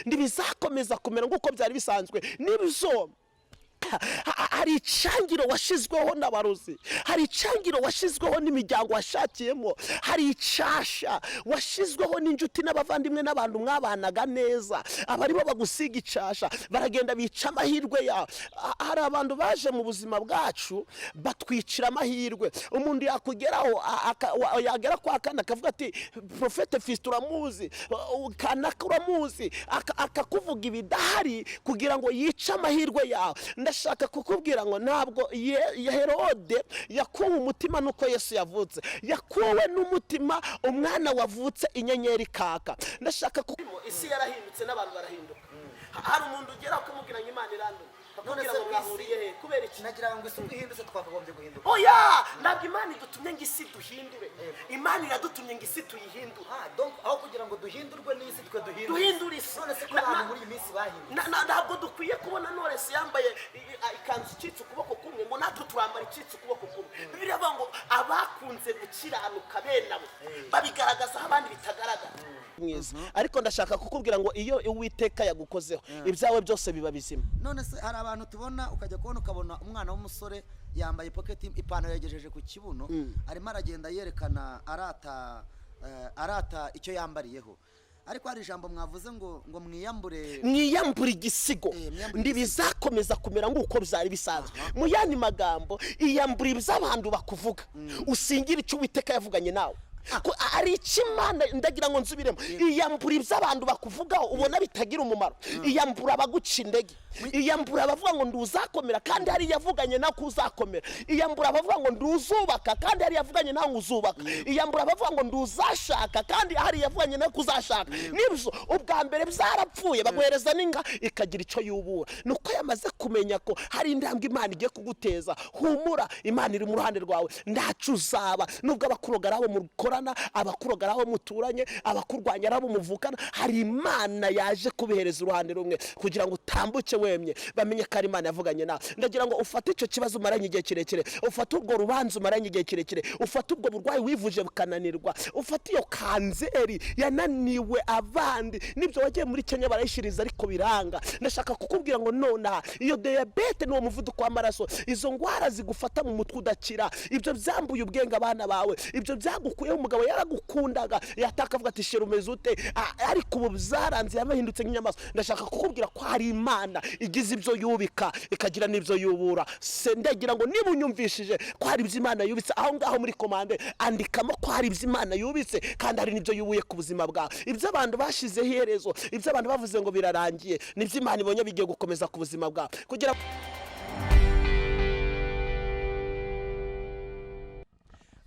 ntibizakomeza kumera nk'uko byari bisanzwe. Nibyo hari icangiro washizweho n'abarozi, hari icangiro washizweho n'imiryango washakiyemo, hari icasha washizweho n'injuti n'abavandimwe n'abantu mwabanaga neza, abaribo bagusiga icasha baragenda bica amahirwe yawe. Hari abantu baje mu buzima bwacu batwicira amahirwe. Umuntu yakugeraho yagera kwa kana akavuga ati prophet fistion uramuzi, kanaka uramuzi, akakuvuga ibidahari kugira ngo yice amahirwe yawe. Ndashaka kukubwira ngo ntabwo Herode yakuwe umutima nuko Yesu yavutse, yakuwe n'umutima umwana wavutse inyenyeri kaka. Ndashaka isi yarahindutse n'abantu barahinduka. Hari umuntu ugera ukamubwira ngo Imana iranduye, bakubwira ngo mwahuriye he kubera iki? Nagira ngo isi uhindutse twakagombye guhinduka. Oya, ntabwo Imana idutumye ngo isi duhindure, Imana iradutumye ngo isi tuyihindure. Donc aho kugira ngo duhindurwe n'isi twe duhindure isi. None se ko abantu muri iyi minsi bahindutse, ntabwo dukwiye kubona Knowless yambaye ikanzu icitse ukuboko kumwe ngo natwe turambara icitse ukuboko kumwe. Bibiliya ivuga ngo abakunze gukiranuka bene abo babigaragaza aho abandi bitagaragara. Ariko ndashaka kukubwira ngo iyo Uwiteka yagukozeho ibyawe byose biba bizima. None se hari abantu tubona ukajya ukabona umwana w'umusore yambaye pocket ipantaro yagejeje ku kibuno, arimo aragenda yerekana arata icyo yambariyeho. Ariko hari ijambo mwavuze ngo mwiyambure igisigo, ndibizakomeza kumera nk'uko byari bisanzwe. Mu yandi magambo, iyambura iby'abantu bakuvuga, usingira icyo Uwiteka yavuganye nawe. Ari ikimana ndagira ngo nsubiremo, iyambura iby'abantu bakuvugaho ubona bitagira umumaro, iyambura abaguca indege, iyambura abavuga ngo nduzakomera kandi hari yavuganye nawe kuzakomera, iyambura abavuga ngo nduzubaka kandi hari yavuganye nawe uzubaka, iyambura abavuga ngo nduzashaka kandi hari yavuganye nawe kuzashaka. Nibyo ubwa mbere byarapfuye, baguhereza n'inka ikagira icyo yubura. Nuko yamaze kumenya ko hari indambwe Imana igiye kuguteza. Humura, Imana iri mu ruhande rwawe, ndacu uzaba. Nubwo abakurogara abo mukorana, abakurogara abo muturanye, abakurwanya abo muvukana, hari Imana yaje kubihereza uruhande rumwe kugira ngo utambuke wemye, bamenye ko ari Imana yavuganye nawe. Ndagira ngo ufate icyo kibazo umaranye igihe kirekire, ufate ubwo rubanza umaranye igihe kirekire, ufate ubwo burwayi wivuje bukananirwa, ufate iyo kanzeri yananiwe abandi, nibyo wagiye muri Kenya barayishiriza ariko biranga. Ndashaka kukubwira ngo nona iyo diabete n'uwo muvuduko w'amaraso, izo ngwara zigufata mu mutwe udakira, ibyo byambuye ubwenge abana bawe, ibyo byagukuyeho umugabo yaragukundaga yatakavuga ati shira umeze ute, ariko ubu byaranze yamahindutse nk'inyamaswa. Ndashaka kukubwira ko hari Imana igize ibyo yubika ikagira n'ibyo yubura. Ndagira ngo niba unyumvishije ko hari ibyo Imana yubitse aho ngaho muri komande, andikamo ko hari ibyo Imana yubitse kandi hari n'ibyo yubuye ku buzima bwawe. Ibyo abantu bashizeho iherezo, ibyo abantu bavuze ngo birarangiye, nibyo Imana ibonye bigiye gukomeza ku buzima bwawe kugira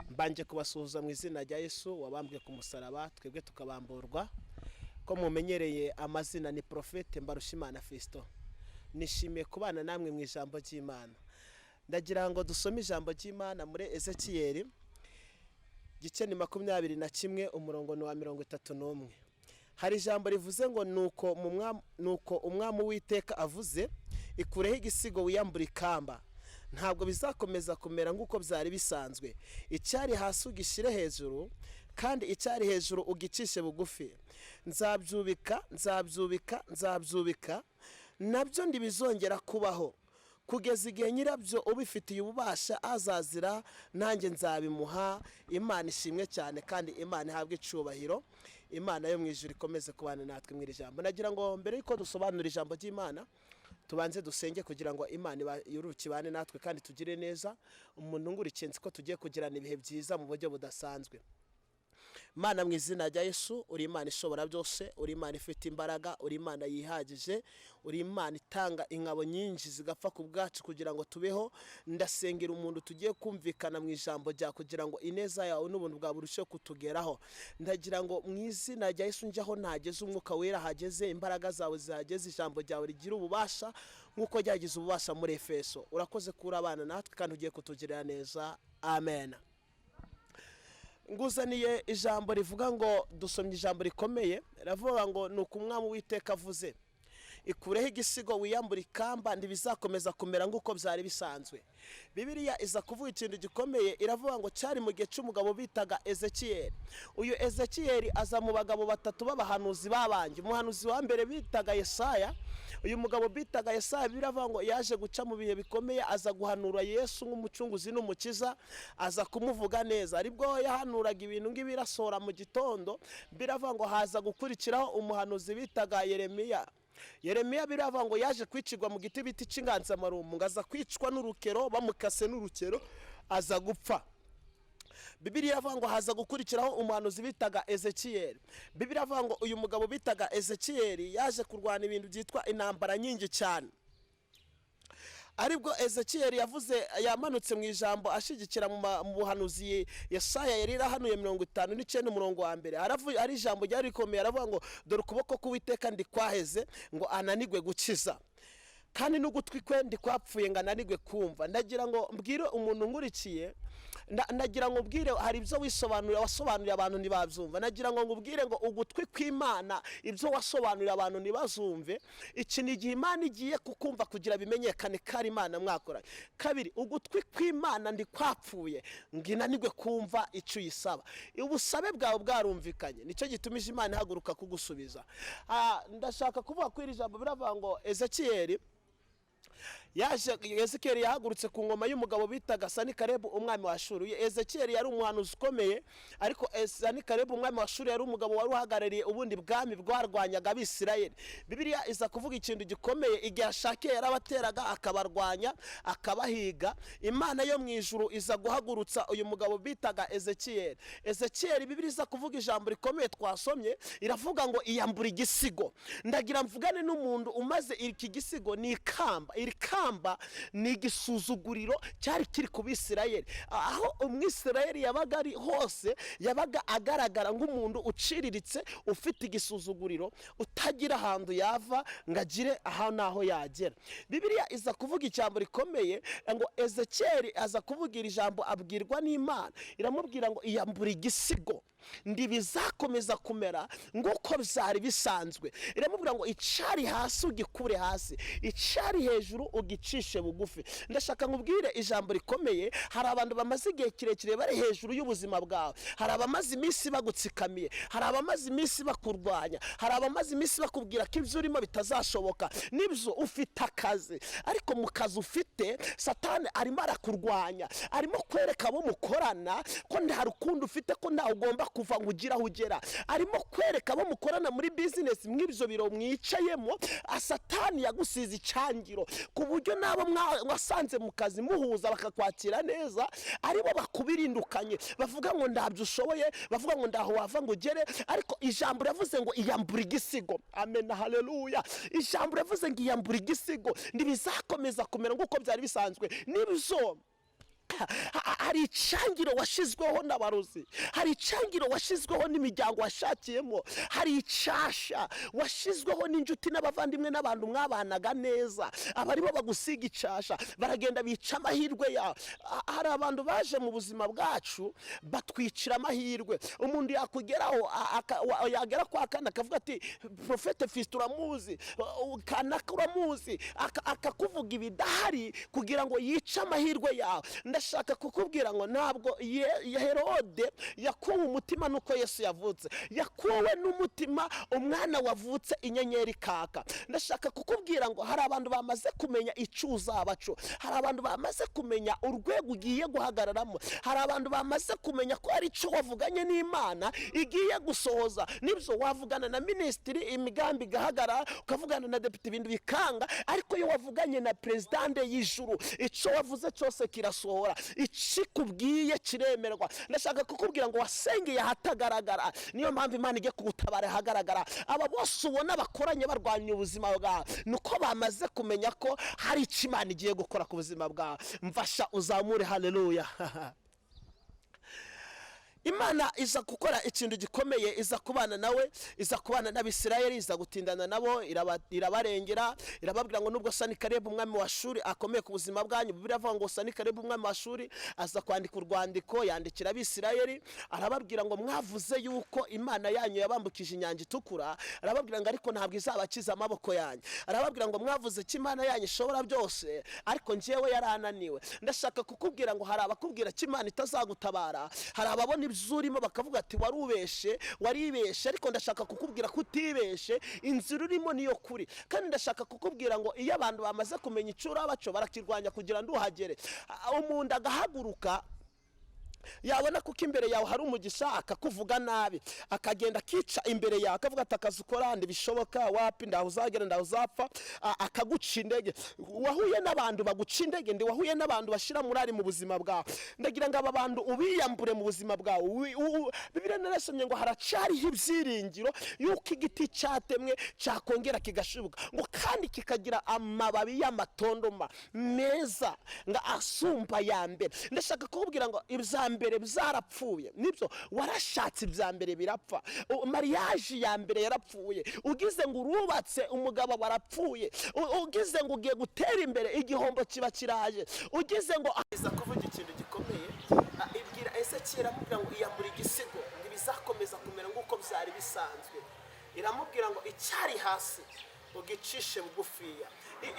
mbanje kubasuhuza mu izina rya Yesu wabambwe ku musaraba, twebwe tukabamburwa. Ko mumenyereye amazina ni prophet Mbarushimana Fistion. Nishimiye kubana namwe mu ijambo ry'Imana. Ndagira ngo dusome ijambo ry'Imana muri Ezekiel gice ni 21 umurongo wa 31. Hari ijambo rivuze ngo nuko umwami Uwiteka avuze, ikureho igisigo wiyambura ikamba. Ntabwo bizakomeza kumera nk'uko byari bisanzwe. Icyari hasi ugishire hejuru kandi icyari hejuru ugicishe bugufi. Nzabyubika nabyo ndibizongera kubaho kugeza igihe nyirabyo ubifitiye ububasha azazira, nanjye nzabimuha. Imana ishimwe cyane kandi Imana ihabwe icubahiro. Imana yo mu ijuru ikomeze kubana natwe mw'iri jambo. Nagira ngo mbere yuko dusobanura ijambo ry'Imana tubanze dusenge kugira ngo Imana yurukibane natwe kandi tugire neza. Umuntu ngurikenzi ko tugiye kugirana ibihe byiza mu buryo budasanzwe. Mana mu izina rya Yesu, uri Imana ishobora byose, uri Imana ifite imbaraga, uri Imana yihagije, uri Imana itanga ingabo nyinshi zigapfa ku bwacu kugira ngo tubeho. Ndasengera umuntu tugiye kumvikana mu ijambo rya kugira ngo ineza yawe n'ubuntu bwa burusheho kutugeraho. Ndagira ngo mu izina rya Yesu njyaho ntageze umwuka wera hageze, imbaraga zawe zihageze, ijambo ryawe rigira ububasha nk'uko ryagize ububasha muri Efeso. Urakoze kuri abana natwe kandi ugiye kutugirira neza. Amen. Nguzaniye ijambo rivuga ngo dusomye ijambo rikomeye, ravuga ngo nuko umwami Uwiteka avuze, ikureho igisigo wiyambura ikamba ntibizakomeza kumera nk'uko byari bisanzwe. Bibiliya iza kuvuga ikintu gikomeye, iravuga ngo cyari mu gihe cy'umugabo bitaga Ezekiyeli. Uyu Ezekiyeli aza mu bagabo batatu b'abahanuzi babanje. Umuhanuzi wa mbere bitaga Yesaya. Uyu mugabo bitaga Yesaya biravuga ngo yaje guca mu bihe bikomeye, aza guhanura Yesu nk'umucunguzi n'umukiza, aza kumuvuga neza. Aribwo yahanuraga ibintu ng'ibirasora mu gitondo, biravuga ngo haza gukurikiraho umuhanuzi bitaga Yeremiya. Yeremiya biravuga ngo yaje kwicirwa mu giti biti cy'inganzamarumbu, aza kwicwa n'urukero, bamukase n'urukero aza gupfa. Bibiliya iravuga ngo haza gukurikiraho umuhanuzi bitaga Ezekiyeli. Bibiliya iravuga ngo uyu mugabo bitaga Ezekiyeli yaje kurwana ibintu byitwa intambara nyinshi cyane. Aribwo Ezekiyeli yamanutse mu ijambo ashigikira mu buhanuzi Yesaya yari ahanuye 59 umurongo wa mbere. Ari ijambo ryari rikomeye, aravuga ngo dore ukuboko k'Uwiteka ndi kwaheze ngo ananigwe gukiza, kandi n'ugutwi kwe ndi kwapfuye ngo ananigwe kumva. Ndagira ngo mbwire umuntu ngurikiye, ndagira ngo mbwire hari ibyo wasobanuriye abantu ntibabyumva. Ndagira ngo ngubwire ngo ugutwi kw'Imana ibyo wasobanuriye abantu ntibazumve. Iki ni igihe Imana igiye kukumva kugira bimenyekane ko ari Imana mwakoranye. Kabiri, ugutwi kw'Imana ndi kwapfuye ngo inanigwe kumva icyo uyisaba. Ubusabe bwawe bwarumvikanye, nicyo gitumije Imana ihaguruka kugusubiza. Ndashaka kuvuga ko iri jambo biravuga ngo Ezekiyeli Ezekiyeli yahagurutse ku ngoma y'umugabo bitaga Sanikarebu umwami wa Ashuru. Ezekiyeli yari umuhanuzi ukomeye, ariko Sanikarebu umwami wa Ashuru yari umugabo wari uhagarariye ubundi bwami bwarwanyaga Abisirayeli. Bibiliya iza kuvuga ikintu gikomeye, igihe ashakiye yarabateraga akabarwanya akabahiga. Imana yo mu ijuru iza guhagurutsa uyu mugabo bitaga Ezekiyeli. Ezekiyeli Bibiliya iza kuvuga ijambo rikomeye twasomye, iravuga ngo iyambura igisigo. Ndagira mvugane n'umuntu umaze iki gisigo ni ikamba. Iri kamba ni igisuzuguriro cyari kiri ku Bisirayeli. Aho umwisirayeli yabaga ari hose, yabaga agaragara nk'umuntu uciriritse, ufite igisuzuguriro, utagira ahantu yava ngo agire aho naho yagera. Bibiliya iza kuvuga ijambo rikomeye ngo Ezekiyeli aza kuvugira ijambo abwirwa n'Imana, iramubwira ngo iyambura igisigo ndibizakomeza kumera nguko byari bisanzwe. Iramubwira ngo icari hasi ugikure hasi, icari hejuru ugicishe bugufi. Ndashaka nkubwire ijambo rikomeye, hari abantu bamaze igihe kirekire bari hejuru y'ubuzima bwawe, hari abamaze iminsi bagutsikamiye, hari abamaze iminsi bakurwanya, hari abamaze iminsi bakubwira ko ibyo urimo bitazashoboka. Nibyo ufite akazi, ariko mu kazi ufite Satani arimo arakurwanya, arimo kwereka abo mukorana ko nta rukundo ufite, ko nta ugomba kuva ngo ugire aho ugera. Arimo kwereka abo mukorana muri business mw'ibyo biro mwicayemo, Satani yagusize icangiro ku buryo nabo mwasanze mu kazi muhuza bakakwakira neza, aribo bakubirindukanye, bavuga ngo ndabyo ushoboye, bavuga ngo ndaho wava ngo ugere. Ariko ijambo ravuze ngo iyambura igisigo. Amen, haleluya. Ijambo ravuze ngo iyambura igisigo ndibizakomeza kumera nk'uko byari bisanzwe. Nibyo hari icangiro washizweho n'abarozi, hari icangiro washizweho n'imiryango washakiyemo, hari icasha washizweho n'injuti n'abavandimwe n'abantu mwabanaga neza, abaribo bagusiga icasha, baragenda bica amahirwe yawe. Hari abantu baje mu buzima bwacu batwicira amahirwe. Umuntu yakugeraho yagera kwa kana akavuga ati prophet fistion uramuzi, kana uramuzi, akakuvuga ibidahari kugira ngo yice amahirwe yawe. Ndashaka kukubwira ngo ntabwo Herode yakuwe umutima nuko Yesu yavutse, yakuwe n'umutima umwana wavutse inyenyeri kaka. Ndashaka kukubwira ngo hari abantu bamaze kumenya icuzabaco, hari abantu bamaze kumenya urwego ugiye guhagararamo, hari abantu bamaze kumenya ko ari cyo wavuganye n'Imana igiye gusohoza. Nibyo wavugana na ministry imigambi gahagarara, ukavugana na deputy ibintu bikanga, ariko iyo wavuganye na president y'ijuru icyo wavuze cyose kirasohora, ikikubwiye kiremerwa. Ndashaka kukubwira ngo wasengeye ahatagaragara, niyo mpamvu Imana igiye kugutabara ahagaragara. Aba bose ubona bakoranye barwanya ubuzima bwawe nuko bamaze kumenya ko hari icyo Imana igiye gukora ku buzima bwawe. Mfasha uzamure haleluya. Imana iza gukora ikintu gikomeye, iza kubana nawe, iza kubana n'Abisirayeli, iza gutindana nabo, irabarengera, irababwira ngo nubwo Sanikarebu umwami wa Shuri akomeye ku buzima bwanyu. Bibiliya ivuga ngo Sanikarebu umwami wa Shuri aza kwandika urwandiko, yandikira Abisirayeli, arababwira ngo mwavuze yuko Imana yanyu yabambukije inyanja itukura, arababwira ngo ariko ntabwo izabakiza amaboko yanyu. Arababwira ngo mwavuze ko Imana yanyu ishobora byose, ariko njyewe yarananiwe. Ndashaka kukubwira ngo hari abakubwira ko Imana itazagutabara, hari ababona urimo bakavuga ati waribeshe, ariko ndashaka kukubwira ko utibeshe, inzira urimo niyo kuri. Kandi ndashaka kukubwira ngo iyo abantu bamaze kumenya icura baco barakirwanya kugira ngo uhagere. Umuntu agahaguruka yabona kuko imbere yawe hari umugisha akakuvuga nabi, akagenda akica imbere yawe akavuga ati akazi ukora ntibishoboka, wapi ndaho uzagera ndaho uzapfa, akaguca intege. Wahuye n'abantu baguca intege, ndi wahuye n'abantu bashira murari mu buzima bwawe. Ndagira ngo aba bantu ubiyambure mu buzima bwawe. Bibiliya narasomye ngo haracariho ibyiringiro yuko igiti cyatemwe cyakongera kigashibuka, ngo kandi kikagira amababi y'amatondoma meza nga asumba ya mbere. Ndashaka kukubwira ngo mbere byarapfuye, nibyo warashatse ibya mbere birapfa, mariage ya mbere yarapfuye, ugize ngo urubatse umugabo barapfuye, ugize ngo ugiye gutera imbere igihombo kiba kiraje, ugize ngo aza kuvuga ikintu gikomeye. Ibwira Ezekiel iramubwira ngo iyambura igisigo ntibizakomeza kumera nk'uko byari bisanzwe. Iramubwira ngo icyari hasi ugicishe bugufiya.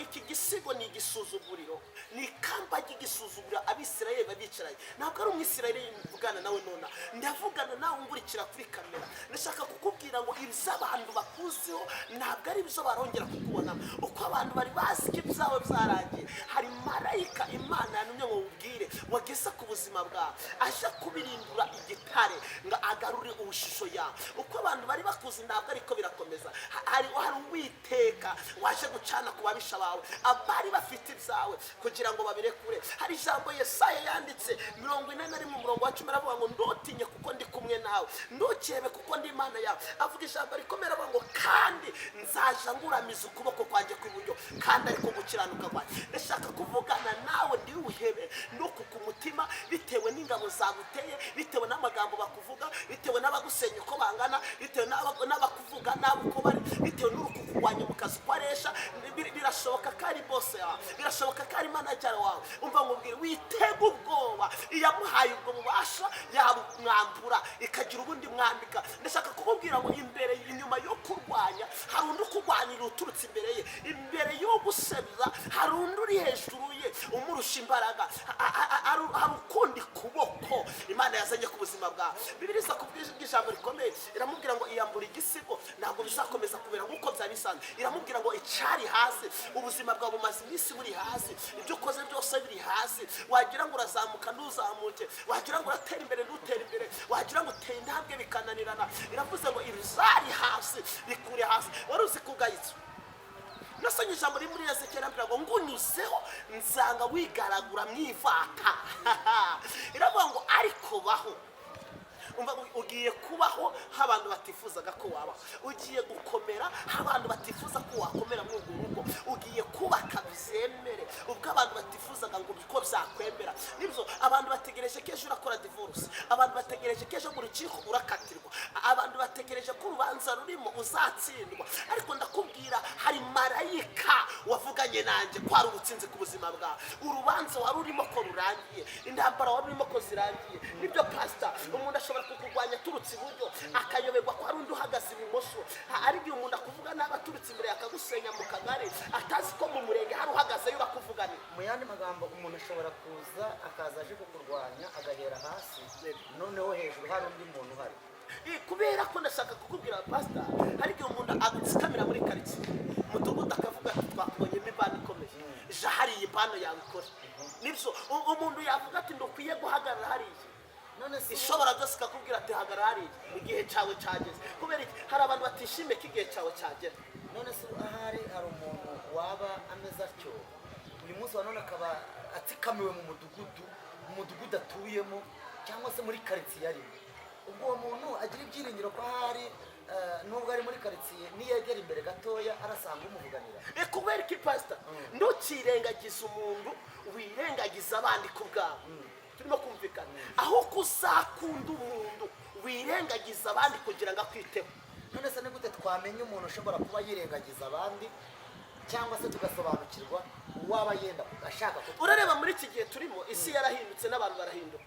Iki gisigo ni igisuzuguriro, ni ikamba ry'igisuzuguriro Abisirayeli babicaranye. Ntabwo ari Umwisirayeli mvugana nawe nona, ndavugana nawe ngurikira kuri kamera. Ndashaka kukubwira ngo iby'abantu bakuziho ntabwo ari byo barongera kukubonamo. Uko abantu bari bazi ko ibyawe byarangiye, hari marayika Imana yanumye ngo ubwire wageze ku buzima bwawe, aje kubirindura igitare ngo agarure ubushisho yawe. Uko abantu bari bakuzi ntabwo ariko birakomeza. Hari Uwiteka waje gucana ku babisha bawe, abari bafite ibyawe kugira ngo babirekure. Hari ijambo Yesaya yanditse 41 umurongo wa 10 aravuga ngo ndotinye kuko ndi kumwe nawe, ndokebe kuko ndi Imana yawe. Avuga ijambo rikomera avuga ngo kandi nzaja nguramiza ukuboko kwanjye kw'iburyo kandi ariko gukiranuka kwanjye. Ndashaka kuvugana nawe ndi uhebe nuko ku mutima, bitewe n'ingabo zaguteye, bitewe n'amagambo bakuvuga, bitewe n'abagusenya uko bangana, bitewe n'abakuvuga nawe uko bari, bitewe n'urukukugwanya mu kazi kwaresha. Birashoboka ko ari bose yawe, birashoboka ko ari manager wawe. Umva ngubwire witega ubwoba, iyamuhaye ubwo bubasha yamwambura ikagira ubundi mwambika. Ndashaka kukubwira ngo imbere inyuma yo kurwanya hari undi kurwanira uturutse imbere ye, imbere yo gusebya hari undi uri hejuru ye umurusha imbaraga, hari ukundi kuboko Imana yazanye ku buzima bwawe. Bibiliya iza kubwira ijambo rikomeye, iramubwira ngo iyambura igisigo ntabwo bizakomeza kubera nk'uko byabisanzwe. Iramubwira ngo icari hasi, ubuzima bwawe bumaze iminsi buri hasi, ibyo ukoze byose biri hasi. Wagira ngo urazamuka ntuzamuke, wagira ngo uratera imbere ntutere imbere, wagira ngo uteye intambwe bikananirana. Iravuze ngo ibizari hasi bikure hasi. Wari uzi kugayitse nasonye ijambo rimwe muri Ezekiel ambira ngo ngunyuzeho nsanga wigaragura mwivata. Iravuga ngo ariko baho, ugiye kubaho abantu batifuzaga ko wabaho, ugiye gukomera abantu batifuza ko wakomera muri urwo rugo, ugiye kubaka bizemere ubwo abantu batifuzaga ngo biko byakwemera. Nibyo abantu bategereje ko ejo urakora divorce, abantu bategereje ko ejo mu rukiko urakatirwa, abantu bategereje ko urubanza rurimo uzatsindwa. Ariko ndakubwira hari marayika wavuganye nanjye ko ari ubutsinzi ku buzima bwawe. Urubanza wari urimo ko rurangiye, intambara wari urimo ko zirangiye. Nibyo pastor, umuntu ashobora kukugwanya turutse iburyo akayoberwa ko hari undi uhagaze ibumoso. Ari igihe umuntu akuvuga nabi aturutse imbere akagusenya mu kagari, atazi ko mu murenge hari uhagaze yo bakuvugana. Mu yandi magambo umuntu ashobora kuza akaza aje kukurwanya agahera hasi, noneho hejuru hari undi muntu uhari. Kubera ko ndashaka kukubwira pastor, hari igihe umuntu agutsikamira muri karitsiye mudugudu akavuga ati twakubonye impano ikomeye, je hari impano yawe ikora. Nibyo umuntu yavuga ati ndokwiye guhagarara hariya, none ishobora byose kakubwira ati hagarara hariya igihe cyawe cyageze. Kubera iki hari abantu batishimiye ko igihe cyawe cyagera. None se ahari hari umuntu waba ameze atyo uyu munsi wa none akaba atsikamiwe mu mudugudu atuyemo cyangwa se muri karitsiye arimo, ubwo uwo muntu agira ibyiringiro ko ahari nubwo ari muri karitsiye niyegera imbere gatoya arasanga umuvuganira. Kubera iki pastor ntukirengagiza umuntu, wirengagiza abandi ku bwawe. turimo kumvikana aho kuzakunda umuntu wirengagiza abandi kugira ngo akwiteho. none se ni gute twamenya umuntu ushobora kuba yirengagiza abandi cyangwa se tugasobanukirwa uwaba yenda ashaka ko urareba muri iki gihe turimo isi yarahindutse n'abantu barahinduka.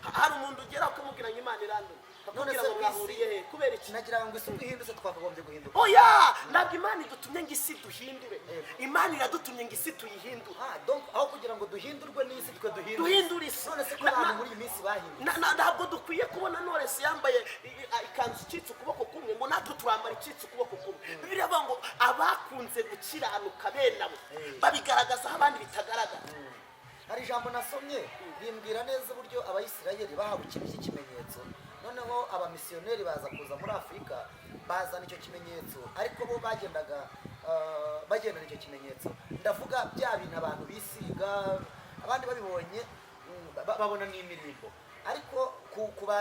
hari umuntu ugera ukamubwira ngo Imana irandura akubwira ngo mwahuriye he kubera iki? nagira ngo isi ihindutse twakagombye guhinduka. oya ntabwo Imana idutumye ngo isi duhindure, Imana iradutumye ngo isi tuyihindure. donc aho kugira ngo duhindurwe n'isi twe duhindure isi. none se ko abantu muri iyi minsi bahindutse ntabwo dukwiye kubona Knowless yambaye ikanzu icitse ukuboko kumwe ngo natwe turambara icitse ukuboko kumwe. Bibiliya ivuga ngo abakunze gukiranuka bene abo babigaragaza aho abandi bitagaragara. hari ijambo nasomye rimbwira neza uburyo abayisirayeli bahawe ikintu cy'ikimenyetso, noneho abamisiyoneri baza kuza muri Afurika bazana icyo kimenyetso, ariko bo bagendaga bagendana icyo kimenyetso. ndavuga bya bintu abantu bisiga abandi babibonye babona n'imirimbo, ariko kuba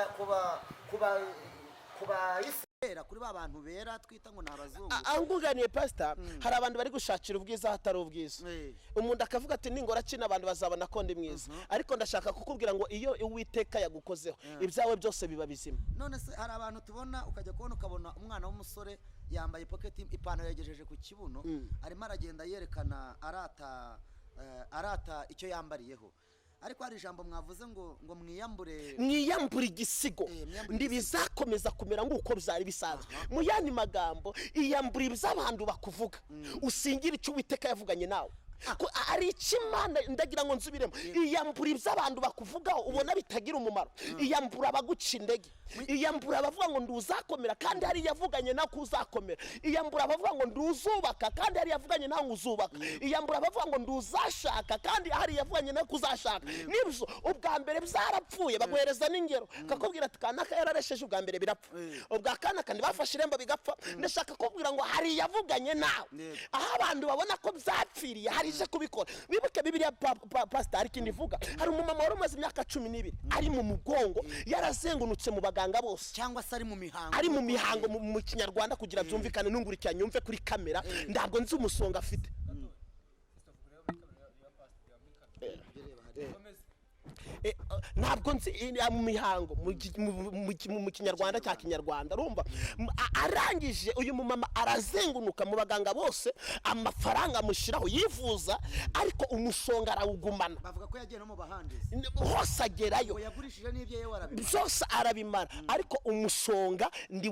isera kuri ba bantu bera twita ngo n'abazungu. Anguganiye pastor, hari abantu bari gushakira ubwiza hatari ubwiza. Umuntu akavuga ati ningora kina abantu bazabona ko ndi mwiza, ariko ndashaka kukubwira ngo iyo Uwiteka yagukozeho ibyawe byose biba bizima. none se hari abantu tubona ukajya kubona ukabona umwana w'umusore yambaye pocket ipantaro yagejeje ku kibuno, arimo aragenda yerekana arata icyo yambariyeho, ariko hari ijambo mwavuze ngo mwiyambure igisigo ndibizakomeza kumera nguko byari bisanzwe. mu yandi magambo iyambura iby'abantu bakuvuga usingira icyo Uwiteka yavuganye nawe. ari ikimana ndagira ngo nsubiremo, iyambura iby'abantu bakuvugaho ubona bitagira umumaro, iyambura abaguca indege, iyambura abavuga ngo nduzakomera kandi hari yavuganye nawe kuzakomera, iyambura abavuga ngo nduzubaka kandi hari yavuganye nawe uzubaka, iyambura abavuga ngo nduzashaka kandi hari yavuganye nawe kuzashaka. nibyo ubwa mbere byarapfuye baguhereza n'ingero kakubwira ati kanaka yararesheje ubwa mbere birapfa, ubwa kana kandi bafashe irembo bigapfa. ndashaka kubwira ngo hari yavuganye nawe aho abantu babona ko byapfiriye hari ije kubikora. Wibuke Bibiliya pastor ikindi ivuga, hari umumama wari umaze imyaka 12 ari mu mugongo yarazengunutse mu baganga bose, cyangwa se ari mu mihango mu kinyarwanda kugira byumvikane nungurikira nyumve kuri kamera, ntabwo nzi umusonga afite. ntabwo nzi mu mihango mu kinyarwanda cya kinyarwanda urumva. arangije uyu mumama arazengunuka mu baganga bose, amafaranga amushiraho yivuza, ariko umusonga arawugumana. bavuga ko yagiye no mu bahandizi hose agerayo, yagurishije n'ibyo yewe arabimara byose arabimara, ariko umusonga ndi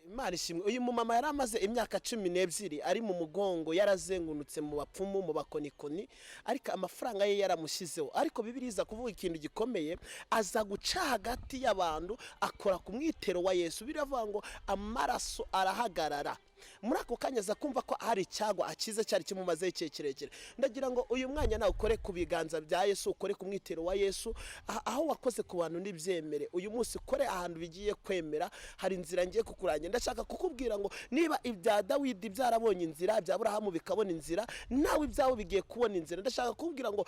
Imana ishimwe. uyu mumama yari amaze imyaka 12 ari mu mugongo yarazengunutse mu bapfumu mu bakonikoni, ariko amafaranga ye yaramushyizeho. ariko Bibiliya iza kuvuga ikintu gikomeye, aza guca hagati y'abantu akora ku mwitero wa Yesu. biravuga ngo amaraso arahagarara. muri ako kanya aza kumva ko hari icyagwa akize cyari kimumazeho igihe kirekire. ndagira ngo uyu mwanya nawe ukore ku biganza bya Yesu, ukore ku mwitero wa Yesu, aho wakoze ku bantu n'ibyemere. uyu munsi ukore ahantu bigiye kwemera, hari inzira ngiye kukurangira. ndashaka kukubwira ngo niba ibya Dawidi byarabonye inzira, ibya Aburahamu bikabona inzira, nawe ibyawe bigiye kubona inzira. ndashaka kukubwira ngo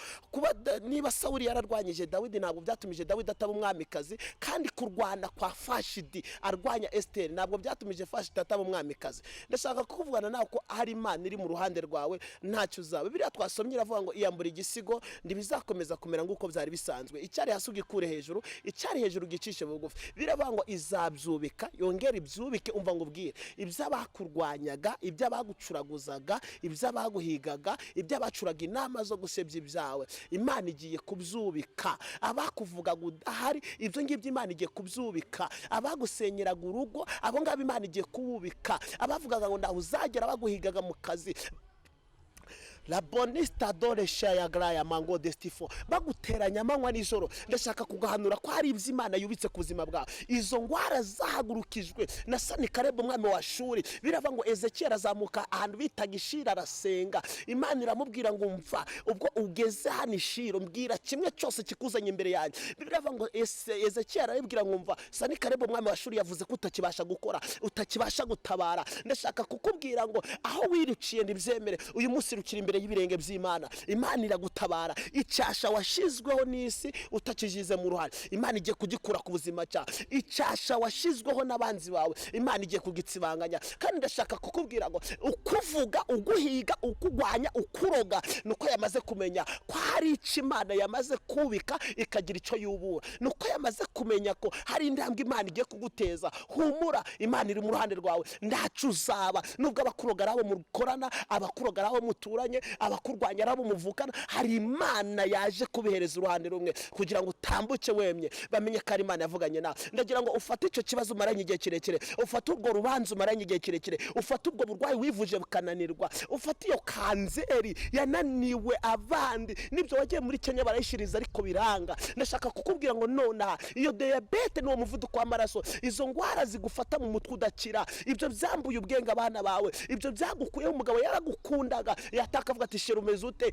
niba Sawuli yararwanyije Dawidi ntabwo byatumije Dawidi ataba umwamikazi, kandi kurwana kwa Fashidi arwanya Esteri ntabwo byatumije Fashidi ataba umwamikazi. ndashaka kukuvugana nawe ko hari Imana iri mu ruhande rwawe, ntacyo uzaba. Bibiliya twasomye iravuga ngo iyambura igisigo ndibizakomeza kumera nguko byari bisanzwe. icyari hasi ugikure hejuru, icyari hejuru gicishe bugufi. biravuga ngo izabyubika yongera ibyubike. umva ngo ubwire iby'abakurwanyaga, iby'abagucuraguzaga, iby'abaguhigaga, iby'abacuraga inama zo gusebya ibyawe, Imana igiye kubyubika. abakuvugaga udahari, ibyo ngibyo Imana igiye kubyubika. abagusenyeraga urugo, abo ngabo Imana igiye kububika. abavugaga ngo ndaho uzagera baguhigaga mu kazi, la bonista dore shaya graya mango destifo baguteranya amanywa nijoro. ndashaka kugahanura ko hari iby'Imana yubitse ku buzima bwawe. izo ngwara zahagurukijwe na Sanikarebo umwami wa Shuri. birava ngo Ezekiel azamuka ahantu bitaga Ishira arasenga. Imana iramubwira ngo umva, ubwo ugeze hano Ishiro mbwira kimwe cyose kikuzanye imbere yanjye. birava ngo Ezekiel arabwira ngo umva, Sanikarebo umwami wa Shuri yavuze ko utakibasha gukora, utakibasha gutabara. ndashaka kukubwira ngo aho wiruciye ndibyemere, uyu munsi rukira imbere imbere y'ibirenge by'Imana. Imana iragutabara. Icyasha washizweho n'isi utakijize mu ruhare, Imana igiye kugikura ku buzima cya. Icyasha washizweho n'abanzi bawe, Imana igiye kugitsibanganya. Kandi ndashaka kukubwira ngo ukuvuga, uguhiga, ukugwanya, ukuroga, nuko yamaze kumenya ko hari icyo Imana yamaze kubika ikagira icyo yubura. Nuko yamaze kumenya ko hari intambwe Imana igiye kuguteza. Humura, Imana iri mu ruhande rwawe, ndacu uzaba. Nubwo abakuroga ari abo mukorana, abakuroga ari abo muturanye, abakurwanya ari abo muvukana, hari Imana yaje kubihereza uruhande rumwe kugira ngo utambuke wemye. Bamenye ko ari Imana yavuganye nawe. Ndagira ngo ufate icyo kibazo umaranye igihe kirekire, ufate ubwo rubanza umaranye igihe kirekire, ufate ubwo burwayi wivuje bukananirwa, ufate iyo kanzeri yananiwe abandi, nibyo wagiye muri Kenya barayishiriza ariko biranga. Ndashaka kukubwira ngo nonaha iyo diabete n'uwo muvuduko w'amaraso, izo ngwara zigufata mu mutwe udakira, ibyo byambuye ubwenge abana bawe, ibyo byagukuyeho umugabo yaragukundaga yataka avuga ati shira umeze ute,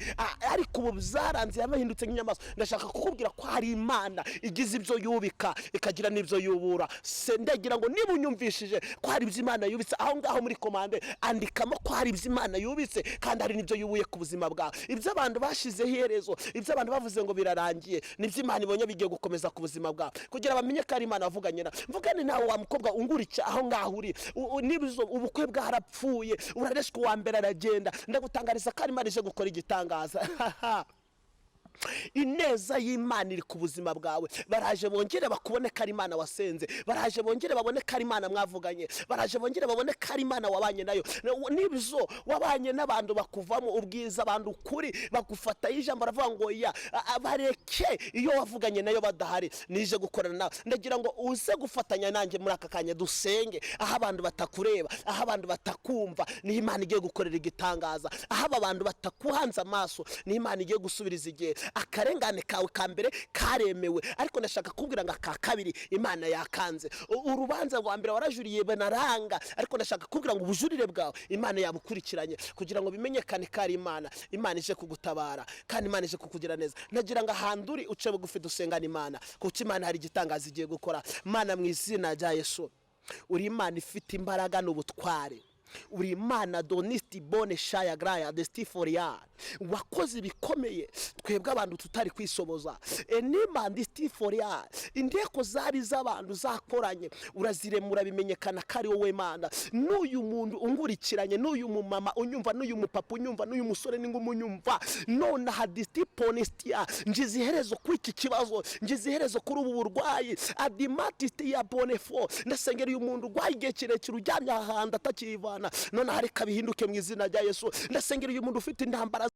ariko ubu byaranze yamahindutse nk'inyamaswa. Ndashaka kukubwira ko hari Imana igize ibyo yubika ikagira n'ibyo yubura. Se ndagira ngo niba unyumvishije ko hari ibyo Imana yubitse, aho ngaho muri komande andikamo ko hari ibyo Imana yubitse kandi hari n'ibyo yubuye ku buzima bwawe. Ibyo abantu bashizeho iherezo, ibyo abantu bavuze ngo birarangiye, nibyo Imana ibonye bigiye gukomeza ku buzima bwawe kugira bamenye ko ari Imana wavuganye na. Mvugane nawe wa mukobwa ungurike aho ngaho uri, nibizo ubukwe bwarapfuye, urareshwa uwa mbere aragenda. Ndagutangariza ko ari Imana ije gukora igitangaza. Ineza y'Imana iri ku buzima bwawe. Baraje bongere bakubone ko ari Imana wasenze, baraje bongere babone ko ari Imana mwavuganye, baraje bongere babone ko ari Imana wabanye nayo. Nibizo wabanye n'abantu bakuvamo ubwiza, abantu kuri bagufata ijambo baravuga ngo ya bareke iyo wavuganye nayo badahari. Nije gukorana nawe, ndagira ngo uze gufatanya nanjye muri aka kanya dusenge. Aho abantu batakureba, aho abantu batakumva, ni Imana igiye gukorera igitangaza. Aho abantu batakuhanze amaso, ni Imana igiye gusubiriza igihe. Akarengane kawe ka mbere karemewe, ariko ndashaka kubwira ngo aka kabiri Imana yakanze. Urubanza rwa mbere warajuriye banaranga, ariko ndashaka kubwira ngo ubujurire bwawe Imana yabukurikiranye kugira ngo bimenyekane ko ari Imana. Imana ije kugutabara kandi Imana ije kukugira neza. Nagira ngo ahanduri uce bugufi dusengana Imana, kuko Imana hari igitangaza igiye gukora. Mana, mu izina rya Yesu, uri Imana ifite imbaraga n'ubutware. Uri Imana donisti bone shaya graya destiforia, wakoze bikomeye twebwe abantu tutari kwisoboza. Enima destiforia, indeko zari z'abantu zakoranye uraziremura bimenyekana kari wowe Mana. N'uyu muntu ungurikiranye, n'uyu mumama unyumva, n'uyu mupapa unyumva, n'uyu musore n'ingumunyumva, none hadistiponestia ngize iherezo kw'iki kibazo, ngize iherezo kuri ubu burwayi. Adimatiste ya bonefo, ndasengera uyu muntu urwaye igihe kirekire uryamye ahandi atakivana, none hari kabihinduke mu izina rya Yesu. Ndasengera uyu muntu ufite intambara